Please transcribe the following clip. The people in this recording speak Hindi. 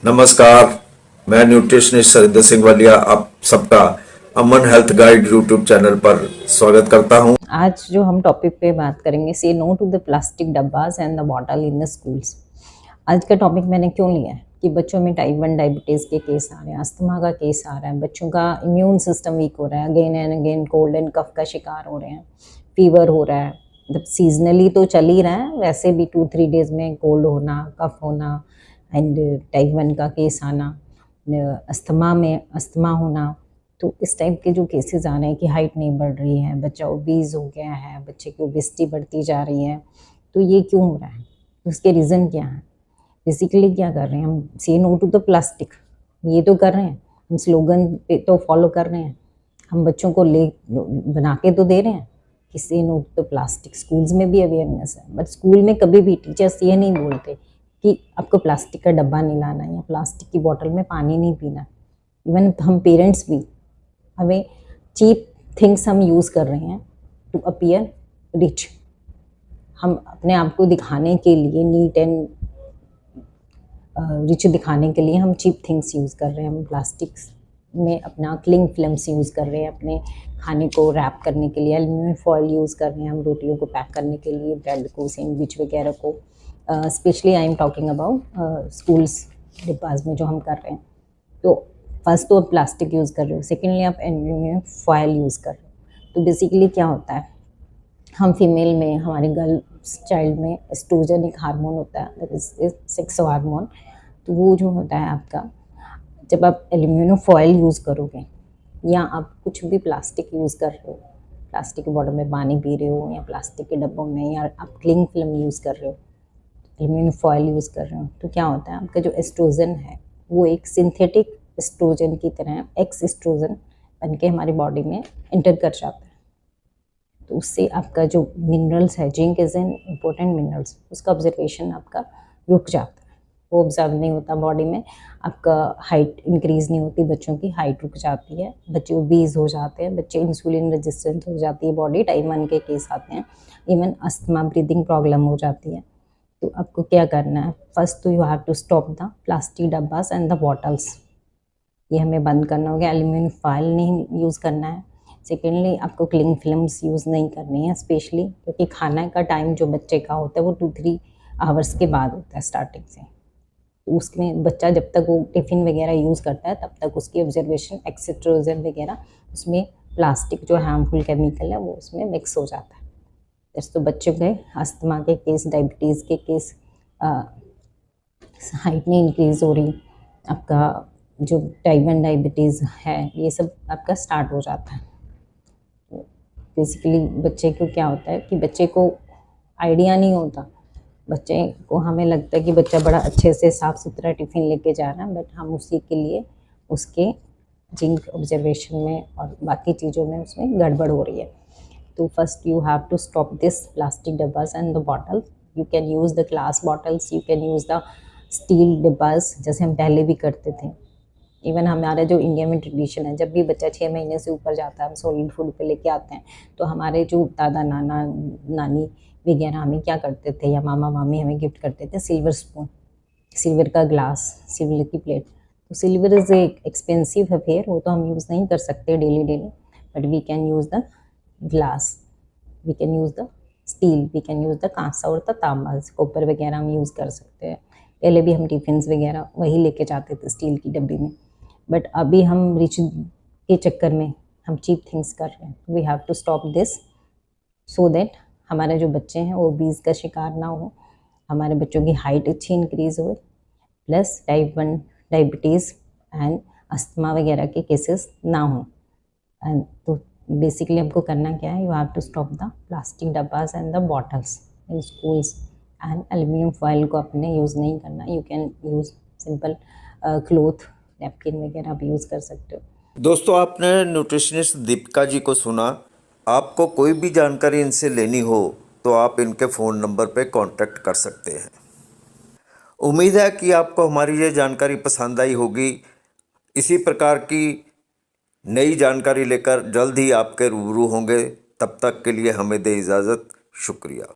नमस्कार, मैं न्यूट्रिशनिस्ट सरिंदर सिंह वालिया आप सबका अमन हेल्थ गाइड यूट्यूब चैनल पर स्वागत करता हूं। आज जो हम टॉपिक पे बात करेंगे, say no to the plastic dabbas and the bottle in the schools. आज का टॉपिक मैंने क्यों लिया है कि बच्चों में टाइप 1 डायबिटीज़ के केस आ रहे हैं, अस्थमा का केस आ रहा है, बच्चों का इम्यून सिस्टम वीक हो रहा है, again and again cold and cough का शिकार हो रहे हैं, फीवर हो रहा है। मतलब सीजनली तो चल ही रहा है, वैसे भी 2-3 डेज में कोल्ड होना, कफ होना एंड टाइप 1 का केस आना, अस्थमा में अस्थमा होना। तो इस टाइप के जो केसेस आ रहे हैं कि हाइट नहीं बढ़ रही है, बच्चा ओबीज हो गया है, बच्चे की ओबेसिटी बढ़ती जा रही है, तो ये क्यों हो रहा है? उसके रीज़न क्या है? बेसिकली क्या कर रहे हैं हम? से नो टू द प्लास्टिक, ये तो कर रहे हैं हम, स्लोगन पे तो फॉलो कर रहे हैं, हम बच्चों को ले बना के तो दे रहे हैं कि say no to the plastic. Schools में भी अवेयरनेस है, बट स्कूल में कभी भी टीचर्स ये नहीं बोलते कि आपको प्लास्टिक का डब्बा नहीं लाना है या प्लास्टिक की बॉटल में पानी नहीं पीना। इवन हम पेरेंट्स भी, हमें चीप थिंग्स हम यूज़ कर रहे हैं टू अपीयर रिच। हम अपने आप को दिखाने के लिए, नीट एंड रिच दिखाने के लिए हम चीप थिंग्स यूज़ कर रहे हैं। हम प्लास्टिक्स में अपना क्लिंग फिल्म्स यूज़ कर रहे हैं, अपने खाने को रैप करने के लिए एल्यूमिनियम फॉयल यूज़ कर रहे हैं, हम रोटियों को पैक करने के लिए, ब्रेड को, सैंडविच वगैरह को। Specially I am talking about schools dibbas में जो हम कर रहे हैं। तो फर्स्ट तो आप प्लास्टिक यूज़ कर रहे हो, सेकेंडली आप एल्यूमिनियम फॉयल यूज़ कर रहे हो। तो बेसिकली क्या होता है, हम फीमेल में, हमारे गर्ल चाइल्ड में एस्ट्रोजन एक हार्मोन होता है, दैट इज सेक्स हार्मोन। तो वो जो होता है आपका, जब आप एल्यूमिनियम फॉयल यूज़ करोगे या आप कुछ भी प्लास्टिक यूज़ कर रहे हो, प्लास्टिक के बॉटल में पानी पी रहे हो या प्लास्टिक के डब्बों में, या आप क्लिंग फिल्म यूज़ कर रहे हो, एल्यूमिनियम फॉयल यूज़ कर रहे हो, तो क्या होता है आपका जो एस्ट्रोजन है वो एक सिंथेटिक एस्ट्रोजन की तरह एक्स एस्ट्रोजन बन के हमारी बॉडी में एंटर कर जाता है। तो उससे आपका जो मिनरल्स है, zinc is an important minerals, उसका ऑब्जर्वेशन आपका रुक जाता है, वो ऑब्जर्व नहीं होता बॉडी में। आपका हाइट इंक्रीज़ नहीं होती, बच्चों की हाइट रुक जाती है, बच्चे ओबीज हो जाते हैं, बच्चे इंसुलिन रेजिस्टेंट हो जाती है बॉडी, टाइप 1 के केस आते हैं, इवन अस्थमा ब्रीदिंग प्रॉब्लम हो जाती है। तो आपको क्या करना है, फर्स्ट तो you have to stop the plastic dabbas and the bottles, ये हमें बंद करना होगा। एल्यूमिनियम फॉयल नहीं यूज़ करना है। सेकेंडली आपको क्लिंग फिल्म्स यूज़ नहीं करनी है, स्पेशली क्योंकि खाना का टाइम जो बच्चे का होता है वो 2-3 आवर्स के बाद होता है स्टार्टिंग से। तो उसमें बच्चा जब तक वो टिफ़िन वगैरह यूज़ करता है तब तक उसकी ऑब्जर्वेशन एक्सेट्रोजन वगैरह, उसमें प्लास्टिक जो हार्मफुल केमिकल है वो उसमें मिक्स हो जाता है। तो बच्चों के अस्थमा के केस, डायबिटीज़ के केस, हाइट नहीं इंक्रीज़ हो रही, आपका जो टाइप 1 डायबिटीज़ है, ये सब आपका स्टार्ट हो जाता है। तो बेसिकली बच्चे को क्या होता है कि बच्चे को आइडिया नहीं होता, बच्चे को हमें लगता है कि बच्चा बड़ा अच्छे से साफ़ सुथरा टिफ़िन लेके जा रहा है, बट हम उसी के लिए उसके जिंक ऑब्जर्वेशन में और बाकी चीज़ों में उसमें गड़बड़ हो रही है। तो first you have to stop this plastic dabbas and the bottle. You can use the glass bottles, you can use the steel dabbas, जैसे हम पहले भी करते थे। इवन हमारा जो इंडिया में ट्रेडिशन है, जब भी बच्चा 6 महीने से ऊपर जाता है, हम सॉलिड फूड पे लेके आते हैं, तो हमारे जो दादा नाना नानी वगैरह हमें क्या करते थे, या मामा मामी हमें गिफ्ट करते थे सिल्वर स्पून, सिल्वर का ग्लास, सिल्वर की प्लेट। तो silver is a expensive affair, वो तो हम यूज़ नहीं कर सकते daily, but we can use the glass, we can use the steel, we can use the kansa और द तांबा, कॉपर वगैरह हम यूज़ कर सकते हैं। पहले भी हम टिफ़िन्स वगैरह वही लेके जाते थे स्टील की डब्बी में, बट अभी हम रिच के चक्कर में हम चीप थिंग्स कर रहे हैं। We have to stop this so that हमारे जो बच्चे हैं वो ओबीज का शिकार ना हो, हमारे बच्चों की हाइट अच्छी इंक्रीज़ हो, plus type 1 diabetes and asthma वगैरह के केसेस ना हो। एंड तो बेसिकली आपको करना क्या है, you have to stop the plastic dabbas and the bottles in schools, and aluminium foil को आपने यूज़ नहीं करना। You can use simple cloth, napkin वगैरह आप यूज़ कर सकते हो। दोस्तों, आपने न्यूट्रिशनिस्ट दीपिका जी को सुना। आपको कोई भी जानकारी इनसे लेनी हो तो आप इनके फ़ोन नंबर पे कांटेक्ट कर सकते हैं। उम्मीद है कि आपको हमारी ये जानकारी पसंद आई होगी। इसी प्रकार की नई जानकारी लेकर जल्द ही आपके रूबरू होंगे। तब तक के लिए हमें दें इजाज़त। शुक्रिया।